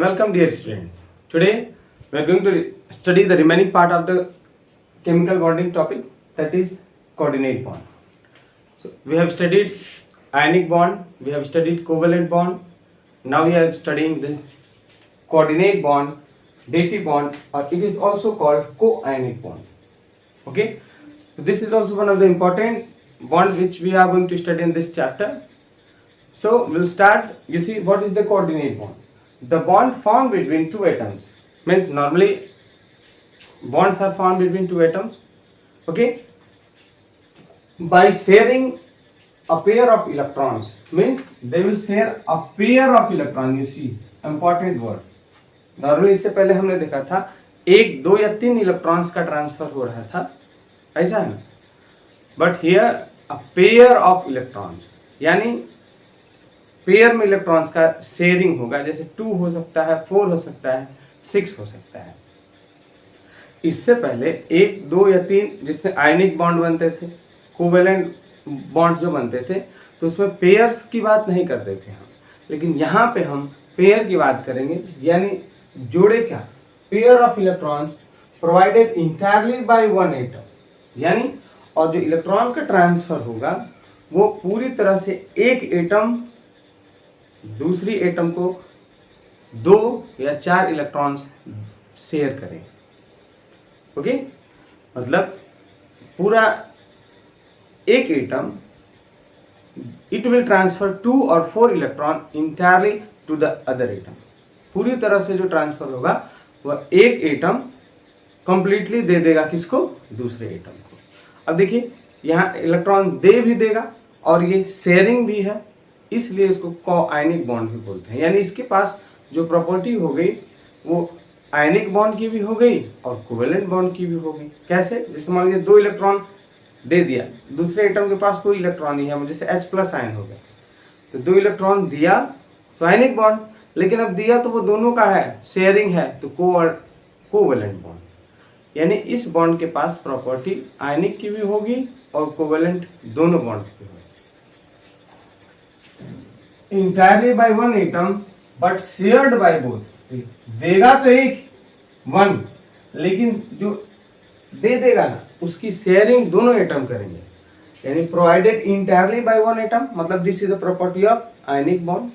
and welcome dear students. Today we are going to study the remaining part of the chemical bonding topic, that is coordinate bond. So we have studied ionic bond, we have studied covalent bond. Now we are studying this coordinate bond, dative bond, or it is also called co-ionic bond. Okay, so this is also one of the important bonds which we are going to study in this chapter. So we'll start. You see, what is the coordinate bond? The bond formed between two atoms. Means normally bonds are formed between two atoms. Okay, by sharing a pair of electrons. Means they will share a pair of electron. You see, important word. Normally इससे पहले हमने देखा था एक, दो या तीन electrons का ट्रांसफर हो रहा था, ऐसा है ना. But here a pair of electrons, यानी पेयर में इलेक्ट्रॉन्स का शेयरिंग होगा. जैसे 2 हो सकता है, 4 हो सकता है, 6 हो सकता है. इससे पहले 1, 2 या 3 जिससे आयनिक बॉन्ड बनते थे, कोवेलेंट बॉन्ड जो बनते थे, तो उसमें पेयर्स की बात नहीं करते थे हम. लेकिन यहाँ पे हम पेयर की बात करेंगे, यानी जोड़े क्या, pair of electrons provided entirely by one atom. यानी और जो इलेक्ट्रॉन का ट्रांसफर होगा वो पूरी तरह से एक एटम दूसरी एटम को 2 या 4 इलेक्ट्रॉन्स शेयर करें. ओके, मतलब पूरा एक एटम इट विल ट्रांसफर 2 और 4 electron entirely to the other atom. पूरी तरह से जो ट्रांसफर होगा वह एक एटम कंप्लीटली दे देगा किसको, दूसरे एटम को. अब देखिए यहाँ इलेक्ट्रॉन दे भी देगा और ये शेयरिंग भी है, इसलिए इसको को-आयनिक बॉन्ड भी बोलते हैं. यानी इसके पास जो प्रॉपर्टी हो गई वो आयनिक बॉन्ड की भी हो गई और कोवेलेंट बॉन्ड की भी हो गई. कैसे, जैसे मान लीजिए 2 इलेक्ट्रॉन दे दिया, दूसरे एटम के पास कोई इलेक्ट्रॉन नहीं है, जैसे H+ आयन हो गया, तो 2 इलेक्ट्रॉन दिया तो आयनिक बॉन्ड, लेकिन अब दिया तो वो दोनों का है, शेयरिंग है, तो कोवेलेंट बॉन्ड. यानी इस बॉन्ड के पास प्रॉपर्टी आयनिक की भी होगी और कोवेलेंट दोनों बॉन्ड्स की होगी. Entirely by one atom but shared by both. देगा तो एक वन, लेकिन जो दे देगा ना उसकी शेयरिंग दोनों एटम करेंगे. यानी provided entirely by one atom, मतलब this is the property of ionic bond,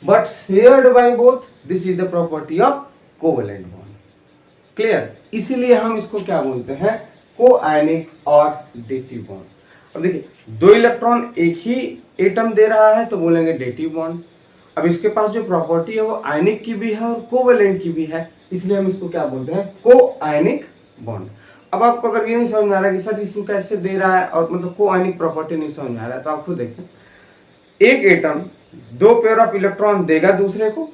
but shared by both, this is the property of covalent bond. Clear. इसीलिए हम इसको क्या बोलते हैं, को आयनिक और डेटिव बॉन्ड. अब देखिए 2 इलेक्ट्रॉन एक ही एटम दे रहा है तो बोलेंगे डेटिव बॉन्ड. अब इसके पास जो प्रॉपर्टी है वो आयनिक की भी है और कोवेलेंट की भी है, इसलिए हम इसको क्या बोलते हैं, को आयनिक बॉन्ड. अब आपको अगर ये नहीं समझ में आ रहा है कि सर इसमें कैसे दे रहा है और मतलब को आयनिक प्रॉपर्टी नहीं समझ में आ रहा है, तो आप खुद देखें. एक एटम 2 पेयर ऑफ इलेक्ट्रॉन देगा दूसरे को,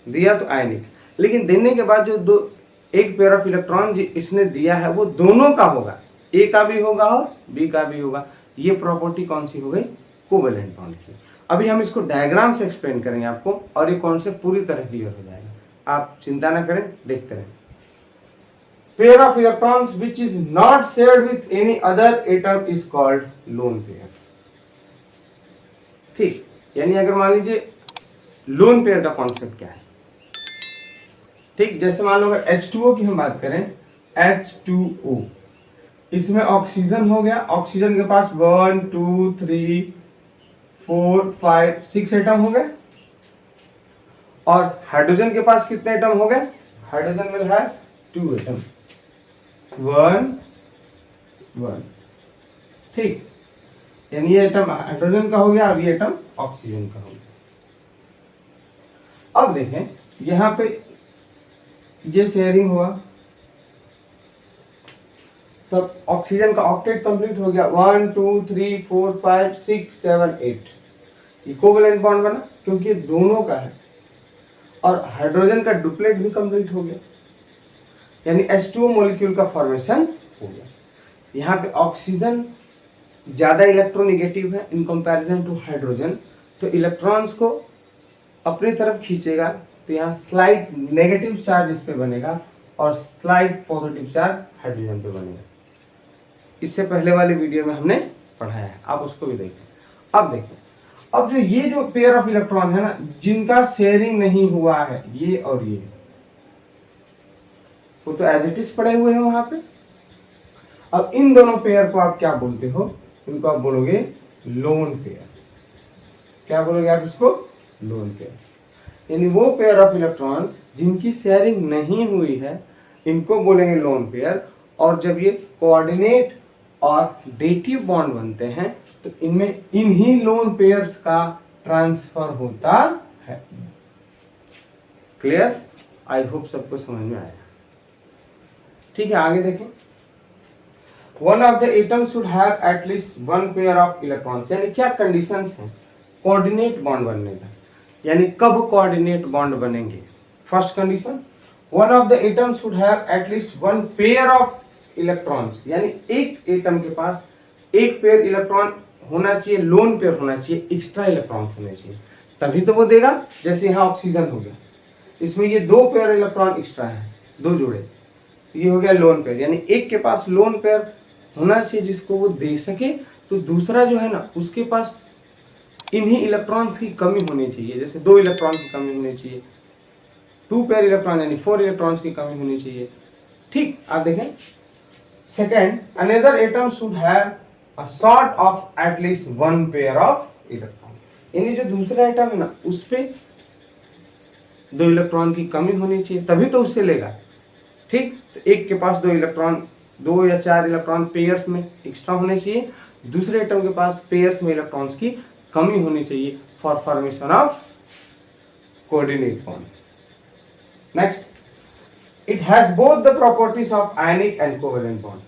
दिया तो आयनिक, लेकिन देने के बाद जो एक पेयर ऑफ इलेक्ट्रॉन इसने दिया है वो दोनों का होगा, ए का भी होगा और बी का भी होगा. ये प्रॉपर्टी कौन सी हो गई, कोवेलेंट बॉन्ड की. अभी हम इसको डायग्राम से एक्सप्लेन करेंगे आपको और ये कॉन्सेप्ट पूरी तरह क्लियर हो जाएगा. आप चिंता ना करें, देखते रहें. Pair of electrons which is not shared with any other atom is called lone pair. ठीक, यानी अगर मान लीजिए लोन पेयर का कॉन्सेप्ट क्या है. ठीक, जैसे मान लो अगर H2O की हम बात करें, H2O, इसमें ऑक्सीजन हो गया, ऑक्सीजन के पास 1 2 3 4 5 6 एटम हो गए, और हाइड्रोजन के पास कितने एटम हो गए, हाइड्रोजन विल हैव 2 एटम, 1 1. ठीक, यानी ये एटम हाइड्रोजन का हो गया, अब ये एटम ऑक्सीजन का हो गया. अब देखें यहां पे ये शेयरिंग हुआ, तो ऑक्सीजन का ऑक्टेट कंप्लीट हो गया, 1 2 3 4 5 6 7 8. ये कोवेलेंट बॉन्ड बना क्योंकि ये दोनों का है, और हाइड्रोजन का डुप्लेट भी कंप्लीट हो गया, यानी H2O मॉलिक्यूल का फॉर्मेशन हो गया. यहाँ पे ऑक्सीजन ज्यादा इलेक्ट्रोनेगेटिव है इन कंपैरिजन टू हाइड्रोजन, तो इलेक्ट्रॉन्स को अपनी तरफ खींचेगा, तो यहाँ स्लाइट नेगेटिव चार्ज इस पे बनेगा और स्लाइट पॉजिटिव चार्ज हाइड्रोजन पे बनेगा. इससे पहले वाले वीडियो में हमने पढ़ाया है, आप उसको भी देखें. अब देखें अब जो ये जो पेयर ऑफ इलेक्ट्रॉन है ना, जिनका शेयरिंग नहीं हुआ है, ये और ये, वो तो एज इट इज पड़े हुए हैं वहां पे। अब इन दोनों पेयर को आप क्या बोलते हो? इनको आप बोलोगे लोन पेयर। क्या बोलोगे आप इसको? Loan pair. यानी वो पेयर ऑफ इलेक्ट्रॉन्स जिनकी शेयरिंग नहीं हुई है, इनको बोलेंगे लोन पेयर। और जब ये कोऑर्डिनेट और डेटिव बॉन्ड बनते हैं तो इनमें इन्हीं लोन पेयर्स का ट्रांसफर होता है। क्लियर? आई होप सबको समझ में आया। ठीक है, आगे देखें। One of the atom should have at least one pair of electrons. यानी क्या कंडीशंस हैं कोऑर्डिनेट बॉन्ड बनने का? यानी कब कोऑर्डिनेट बॉन्ड बनेंगे? First condition, one of the atom should have at least one pair of electrons. यानी एक एटम के पास एक पेयर इलेक्ट्रॉन होना चाहिए, लोन पेयर होना चाहिए, एक्स्ट्रा इलेक्ट्रॉन होने चाहिए, तभी तो वो देगा। जैसे यहाँ ऑक्सीजन हो गया, इसमें ये दो पेयर इलेक्ट्रॉन एक्स्ट्रा है, दो जोड़े, ये हो गया लोन पेयर। यानी एक के पास लोन पेयर होना चाहिए जिसको वो दे सके, तो दूसरा जो है ना, उसके पास इन्हीं इलेक्ट्रॉन्स की कमी होनी चाहिए। जैसे दो इलेक्ट्रॉन की कमी होनी चाहिए, टू पेयर इलेक्ट्रॉन यानी फोर इलेक्ट्रॉन्स की कमी होनी चाहिए। ठीक, आप देखें। Second, another atom should have a sort of at least one pair of electron. यानी जो दूसरा एटम है ना, उस पे दो इलेक्ट्रॉन की कमी होनी चाहिए, तभी तो उससे लेगा। ठीक, तो एक के पास दो इलेक्ट्रॉन, दो या चार इलेक्ट्रॉन पेयर्स में एक्स्ट्रा होने चाहिए, दूसरे एटम के पास पेयर्स में इलेक्ट्रॉन्स की कमी होनी चाहिए for formation of coordinate bond. Next, it has both the properties of ionic and covalent bond.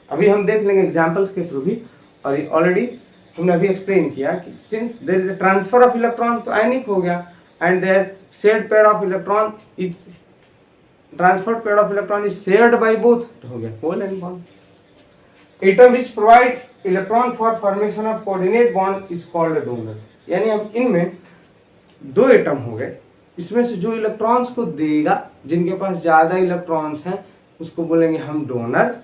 अभी हम देख लेंगे एग्जांपल्स के थ्रू भी, और ये ऑलरेडी हमने अभी एक्सप्लेन किया कि since there is a transfer of electron तो आयनिक हो गया, and there shared pair of electron is transferred pair of electron is shared by both, तो हो गया covalent bond. Atom which provide electron for formation of coordinate bond is called donor. यानी अब इनमें दो एटम हो गए, इसमें से जो इलेक्ट्रॉन्स को देगा, जिनके पास ज्यादा इलेक्ट्रॉन्स हैं, उसको बोलेंगे हम डोनर,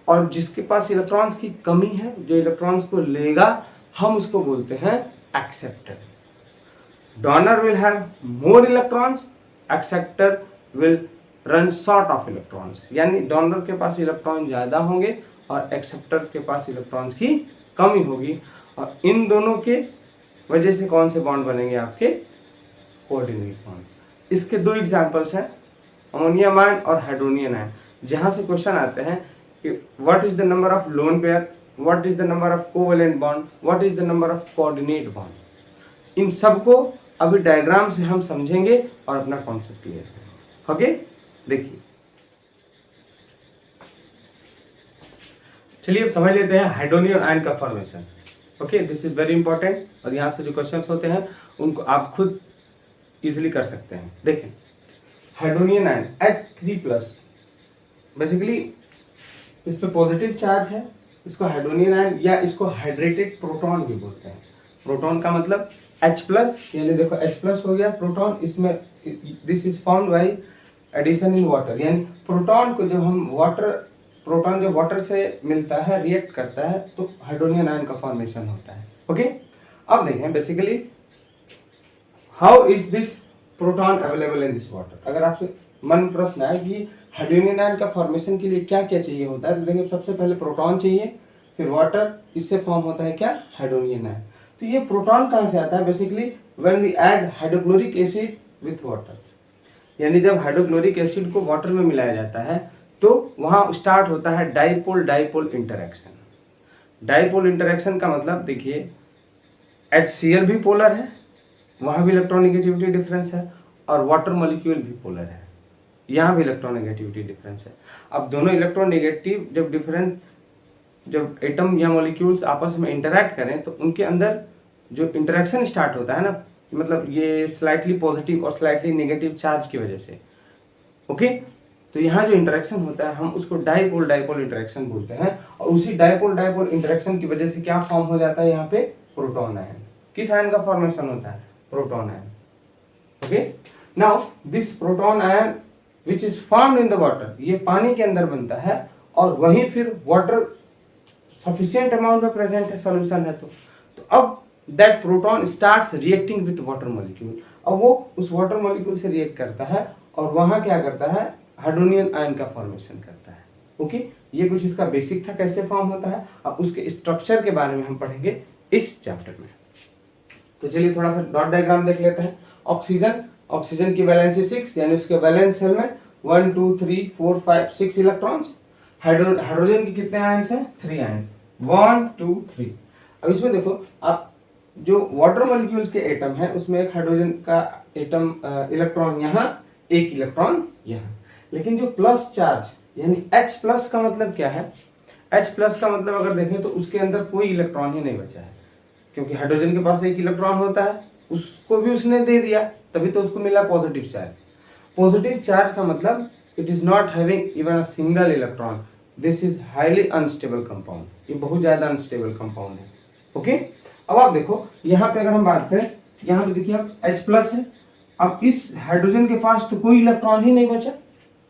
और जिसके पास इलेक्ट्रॉन्स की कमी है, जो इलेक्ट्रॉन्स को लेगा, हम उसको बोलते हैं acceptor. Donor will have more electrons, acceptor will run short of electrons. यानी डोनर के पास इलेक्ट्रॉन ज्यादा होंगे और एक्सेप्टर के पास इलेक्ट्रॉन्स की कमी होगी, और इन दोनों के वजह से कौन से बॉन्ड बनेंगे? आपके कोऑर्डिनेट बॉन्ड। इसके दो एग्जांपल्स हैं, अमोनियम आयन और हाइड्रोनियम आयन। जहां से क्वेश्चन आते हैं कि what is the number of lone pair, what is the number of covalent bond, what is the number of coordinate bond, इन सबको अभी डायग्राम से हम समझेंगे और अपना कॉन्सेप्ट क्लियर करेंगे। ओके, देखिए, चलिए अब समझ लेते हैं हाइड्रोनियम आयन का formation. Okay, this is very important, और यहाँ से जो क्वेश्चंस होते हैं उनको आप खुद इजिली कर सकते हैं। देखें, हाइड्रोनियम आयन H3+, बेसिकली इस पे पॉजिटिव चार्ज है, इसको हाइड्रोनियम आयन या इसको हाइड्रेटेड प्रोटॉन भी बोलते हैं। प्रोटॉन का मतलब H+, यानी देखो H+ हो गया प्रोटॉन, इसमें this is found by addition in water. यानी प्रोटॉन को जब हम प्रोटॉन जब वाटर से मिलता है, रिएक्ट करता है, तो हाइड्रोनियम आयन का फॉर्मेशन होता है। ओके, अब देखें basically how is this proton available in this water. अगर आपसे मन प्रश्न है कि हाइड्रोनियम आयन का फॉर्मेशन के लिए क्या क्या चाहिए होता है, तो देखेंगे सबसे पहले प्रोटॉन चाहिए, फिर वाटर, इससे फॉर्म होता है क्या? Hydronium ion. तो ये प्रोटॉन कहाँ से आता है? Basically when we add hydrochloric acid with water, यानी जब हाइड्रोक्लोरिक एसिड को वाटर में मिलाया जाता है तो वहां स्टार्ट होता है dipole dipole interaction. Dipole interaction का मतलब देखिए, HCl भी पोलर है, वहां भी इलेक्ट्रोनेगेटिविटी डिफरेंस है, और वाटर मॉलिक्यूल भी पोलर है, यहाँ भी इलेक्ट्रोनेगेटिविटी डिफरेंस है। अब दोनों इलेक्ट्रोनेगेटिव जब एटम या मॉलिक्यूल्स आपस में इंटरैक्ट करें तो उनके अंदर जो इंटरेक्शन स्टार्ट होता है ना, मतलब ये स्लाइटली पॉजिटिव और स्लाइटली नेगेटिव चार्ज की वजह से। ओके, तो यहाँ जो इंटरेक्शन होता है हम उसको डाइपोल डाइपोल इंटरेक्शन बोलते हैं, और उसी डाइपोल डाइपोल इंटरेक्शन की वजह से क्या फॉर्म हो जाता है? यहाँ पे प्रोटॉन आयन। किस आयन का फॉर्मेशन होता है? Proton ion. Okay, now this proton ion which is formed in the water, ये पानी के अंदर बनता है, और वहीं फिर वाटर सफिशिएंट अमाउंट में प्रेजेंट है, सोल्यूशन है, तो अब that proton starts reacting with water molecule. अब वो उस वाटर मॉलिक्यूल से रिएक्ट करता है और वहां क्या करता है, हाइड्रोनियन आयन का फॉर्मेशन करता है। ओके, ये कुछ इसका बेसिक था कैसे फॉर्म होता है। अब उसके स्ट्रक्चर के बारे में हम पढ़ेंगे इस चैप्टर में। तो चलिए थोड़ा सा डॉट डायग्राम देख लेते हैं। ऑक्सीजन की वैलेंसी 6, यानी उसके वैलेंस शेल में 1 2 3 4 5 6 इलेक्ट्रॉन्स। हाइड्रोजन के कितने आयंस हैं, 3 आयंस, 1 2 3। अब इसमें देखो आप, जो वाटर मॉलिक्यूल्स के एटम है उसमें एक हाइड्रोजन का एटम इलेक्ट्रॉन यहाँ, एक इलेक्ट्रॉन यहाँ। लेकिन जो प्लस चार्ज यानी H+ का मतलब क्या है, H+ का मतलब अगर देखें तो उसके अंदर कोई इलेक्ट्रॉन ही नहीं बचा है, क्योंकि हाइड्रोजन के पास एक इलेक्ट्रॉन होता है, उसको भी उसने दे दिया, तभी तो उसको मिला पॉजिटिव चार्ज। पॉजिटिव चार्ज का मतलब it is not having even a single electron, this is highly unstable compound, ये बहुत ज्यादा अनस्टेबल कंपाउंड है। ओके, अब आप देखो यहाँ पे अगर हम बात करें, यहाँ पे देखिए आप H+ है। अब इस हाइड्रोजन के पास तो कोई इलेक्ट्रॉन ही नहीं बचा,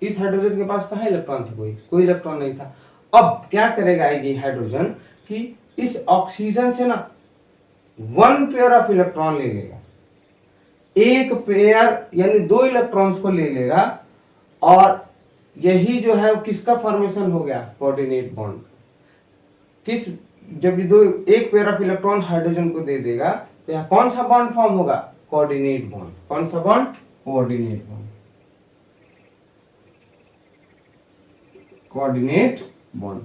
इस हाइड्रोजन के पास कहाँ इलेक्ट्रॉन था, कोई इलेक्ट्रॉन नहीं था। अब क्या करेगा ये हाइड्रोजन कि इस ऑक्सीजन से ना 1 पेयर ऑफ इलेक्ट्रॉन ले लेगा, एक पेयर यानी 2 इलेक्ट्रॉन्स को ले लेगा, और यही जो है किसका फॉर्मेशन हो गया, कोऑर्डिनेट बॉन्ड। किस, जब एक पेयर ऑफ इलेक्ट्रॉन हाइड्रोजन को दे देगा तो यहाँ कौन सा बॉन्ड फॉर्म होगा, कोऑर्डिनेट बॉन्ड। कौन सा bond, coordinate bond, coordinate bond.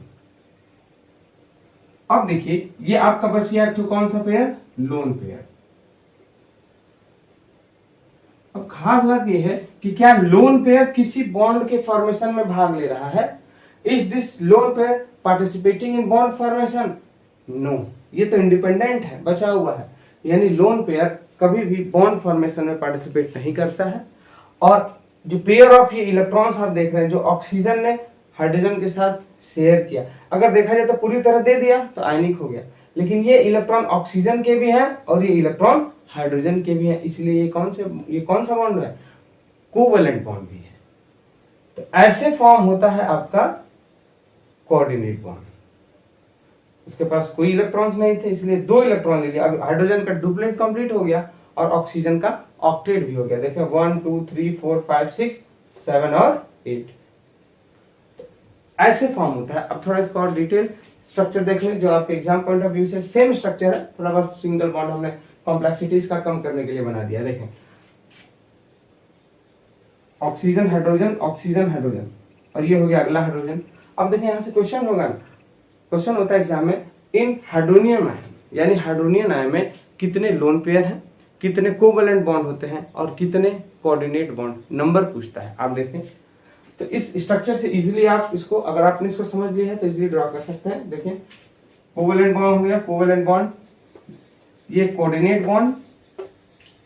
अब देखिए ये आपका बच गया तो कौन सा पेयर, लोन पेयर। अब खास बात यह है कि क्या लोन पेयर किसी बॉन्ड के फॉर्मेशन में भाग ले रहा है, is this lone pair participating in bond formation, no, ये तो इंडिपेंडेंट है, बचा हुआ है, यानी लोन पेयर कभी भी बॉन्ड फॉर्मेशन में पार्टिसिपेट नहीं करता है। और जो पेयर ऑफ ये इलेक्ट्रॉन्स आप देख रहे हैं, जो ऑक्सीजन ने हाइड्रोजन के साथ शेयर किया, अगर देखा जाए तो पूरी तरह दे दिया तो आयनिक हो गया, लेकिन ये इलेक्ट्रॉन ऑक्सीजन के भी हैं और ये इलेक्ट्रॉन हाइड्रोजन के भी हैं, इसलिए ये कौन सा बॉन्ड है, कोवैलेंट बॉन्ड भी है। तो ऐसे फॉर्म होता है आपका कोऑर्डिनेट बॉन्ड। इसके पास कोई इलेक्ट्रॉन्स नहीं थे, इसलिए 2 इलेक्ट्रॉन ले लिया। अब हाइड्रोजन का डुप्लेट कंप्लीट हो गया और ऑक्सीजन का ऑक्टेट भी हो गया। देखिए 1 2 3 4 5 6 7 और 8 ऐसे फॉर्म होता है। अब थोड़ा इसका और डिटेल स्ट्रक्चर देखें, जो आपके एग्जाम पॉइंट ऑफ व्यू से सेम स्ट्रक्चर है, थोड़ा बहुत सिंगल बॉन्ड हमने कॉम्प्लेक्सिटीज का कम करने के लिए बना दिया। देखें ऑक्सीजन हाइड्रोजन, ऑक्सीजन हाइड्रोजन, और ये हो गया अगला हाइड्रोजन। अब देखिए यहाँ से क्वेश्चन होगा, क्वेश्चन होता है एग्जाम में, इन हाइड्रोनियम आयन यानी हाइड्रोनियन आयन में कितने लोन पेयर हैं, कितने कोवैलेंट बॉन्ड होते हैं और कितने कोऑर्डिनेट बॉन्ड, नंबर पूछता है। आप देखें तो इस स्ट्रक्चर से इजीली आप इसको, अगर आपने इसको समझ लिया है तो इजीली ड्रॉ कर सकते हैं। देखें कोवैलेंट बॉन्ड हो गया, कोवैलेंट बॉन्ड, ये कोऑर्डिनेट बॉन्ड,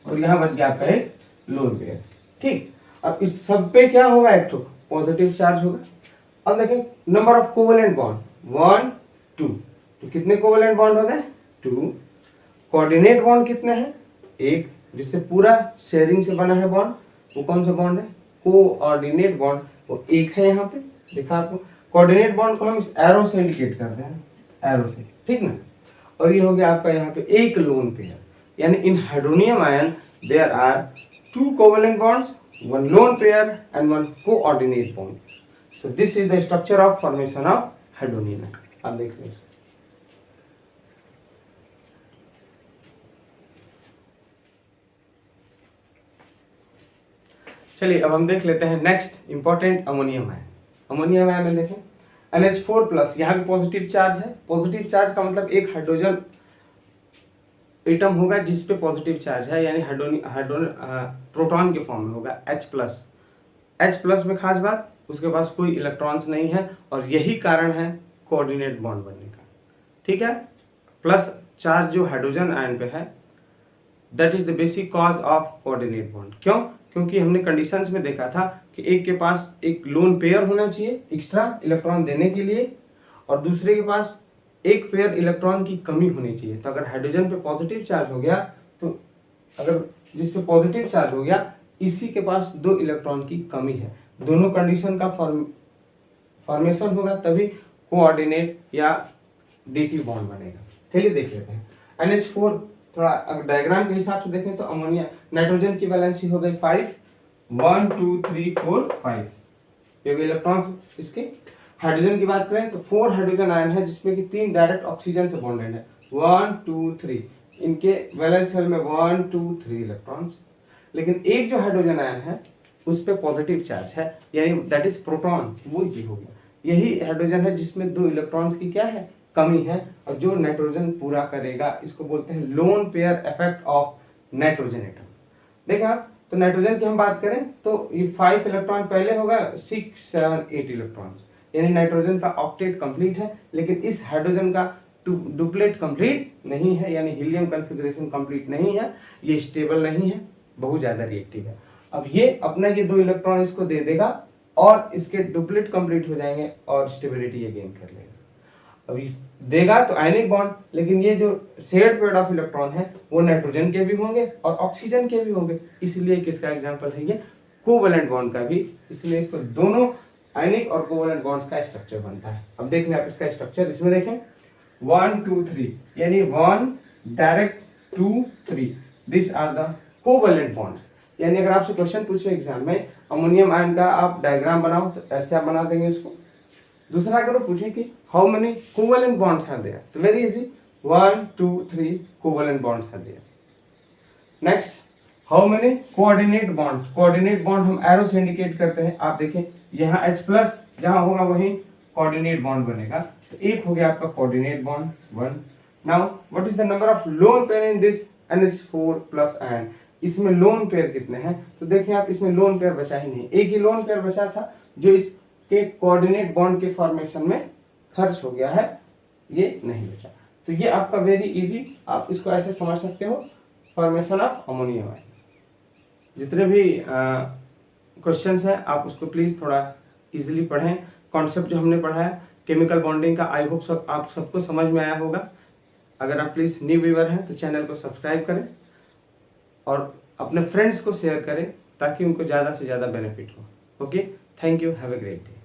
और यहाँ बच गया आपका एक लोन पेयर। ठीक, अब इस सब पे क्या होगा, एक तो पॉजिटिव चार्ज होगा। अब देखें नंबर ऑफ कोवैलेंट बॉन्ड 1 2, तो कितने कोवैलेंट बॉन्ड हो गए, 2। कोऑर्डिनेट बॉन्ड कितने हैं, 1, जिससे पूरा शेयरिंग से बना है बॉन्ड, वो कौन सा बॉन्ड है, कोऑर्डिनेट बॉन्ड, वो 1 है। यहाँ पे देखा आपको, कोऑर्डिनेट बॉन्ड को हम इस एरो से इंडिकेट करते हैं, एरो से, ठीक ना। और ये हो गया आपका यहाँ पे एक लोन पेयर, यानी in hydronium ion there are 2 covalent bonds, 1 lone pair and 1 coordinate bond. So this is the structure of formation of hydronium. आप देख लीजिए। चलिए अब हम देख लेते हैं next important ammonium ion. Ammonium ion में देखें NH4+, यहाँ भी पॉजिटिव चार्ज है। पॉजिटिव चार्ज का मतलब एक हाइड्रोजन एटम होगा जिस पे पॉजिटिव चार्ज है, यानी प्रोटॉन के फॉर्म में होगा H+। में खास बात, उसके पास कोई इलेक्ट्रॉन्स नहीं है और यही कारण है कोऑर्डिनेट बॉन्ड बनने का। ठीक है, प्लस चार्ज जो हाइड्रोजन आयन पे है, that is the basic cause of coordinate bond. क्यों? क्योंकि हमने कंडीशंस में देखा था कि एक के पास एक लोन पेयर होना चाहिए एक्स्ट्रा इलेक्ट्रॉन देने के लिए, और दूसरे के पास एक पेयर इलेक्ट्रॉन की कमी होनी चाहिए। तो अगर हाइड्रोजन पे पॉजिटिव चार्ज हो गया, तो अगर जिस पे पॉजिटिव चार्ज हो गया, इसी के पास 2 इलेक्ट्रॉन की कमी है। दोनों कंडीशन का फॉर्मेशन होगा, तभी कोऑर्डिनेट या डेटिव बॉन्ड बनेगा। चलिए देख लेते हैं। NH4 थोड़ा अगर डायग्राम के हिसाब से देखें तो अमोनिया नाइट्रोजन की वैलेंसी हो गई 5, 1 2 3 4 5 ये इलेक्ट्रॉन्स इसके। हाइड्रोजन की बात करें तो 4 हाइड्रोजन आयन है जिसमें कि 3 डायरेक्ट ऑक्सीजन से बॉन्डेड है, 1 2 3 इनके वैलेंस शेल में 1 2 3 इलेक्ट्रॉन्स। लेकिन एक जो हाइड्रोजन आयन है उस पर पॉजिटिव चार्ज है, यानी दैट इज प्रोटॉन, वो ये हो गया। यही हाइड्रोजन है जिसमें 2 इलेक्ट्रॉन्स की क्या है, कमी है, और जो नाइट्रोजन पूरा करेगा इसको बोलते हैं lone pair effect of nitrogen atom. देखा आप, तो नाइट्रोजन की हम बात करें तो ये 5 इलेक्ट्रॉन पहले होगा, 6 7 8 इलेक्ट्रॉन्स, यानी नाइट्रोजन का ऑक्टेट कंप्लीट है। लेकिन इस हाइड्रोजन का डुप्लेट कंप्लीट नहीं है, यानी हीलियम कॉन्फ़िगरेशन कंप्लीट नहीं है, ये स्टेबल नहीं है, बहुत ज्यादा रिएक्टिव है। अब ये अपना ये 2 इलेक्ट्रॉन इसको दे देगा और इसके डुप्लेट कंप्लीट हो जाएंगे और स्टेबिलिटी ये गेन कर लेगा। अब देगा तो आयनिक बॉन्ड, लेकिन ये जो शेयर्ड पेयर ऑफ इलेक्ट्रॉन है वो नाइट्रोजन के भी होंगे और ऑक्सीजन के भी होंगे, इसलिए किसका एग्जांपल है ये, कोवैलेंट बॉन्ड का भी, इसलिए इसको दोनों आयनिक और कोवैलेंट बॉन्ड्स का स्ट्रक्चर बनता है। अब देख लें आप इसका स्ट्रक्चर, इसमें देखें 1 2 3 यानी 1 direct 2 3 this are the covalent bonds. यानी अगर आपसे क्वेश्चन पूछे एग्जाम में अमोनियम आयन का आप डायग्राम बनाओ तो ऐसे आप बना देंगे इसको। दूसरा अगर वो पूछे कि how many covalent bonds are there, तो very easy, 1 2 3 covalent bonds are there. Next, how many coordinate bonds, coordinate bond हम एरो से इंडिकेट करते हैं। आप देखें यहाँ H+ जहां होगा वहीं कोऑर्डिनेट बॉन्ड बनेगा, तो एक हो गया आपका coordinate bond 1। Now what is the number of lone pair in this NH4+ ion, इसमें लोन पेयर कितने हैं, तो देखिए आप इसमें लोन पेयर बचा ही नहीं, एक ही लोन पेयर बचा था जो इसके कोऑर्डिनेट बॉन्ड के फॉर्मेशन में खर्च हो गया है, ये नहीं बचा। तो ये आपका वेरी इजी, आप इसको ऐसे समझ सकते हो, फॉर्मेशन ऑफ अमोनियम आयन। जितने भी क्वेश्चंस हैं आप उसको प्लीज थोड़ा इजीली पढ़ें। कॉन्सेप्ट जो हमने पढ़ा है केमिकल बॉन्डिंग का, आई होप आप सबको समझ में आया होगा। अगर आप प्लीज न्यू व्यूअर हैं तो चैनल को सब्सक्राइब करें और अपने फ्रेंड्स को शेयर करें ताकि उनको ज़्यादा से ज़्यादा बेनिफिट हो। Okay, thank you, have a great day.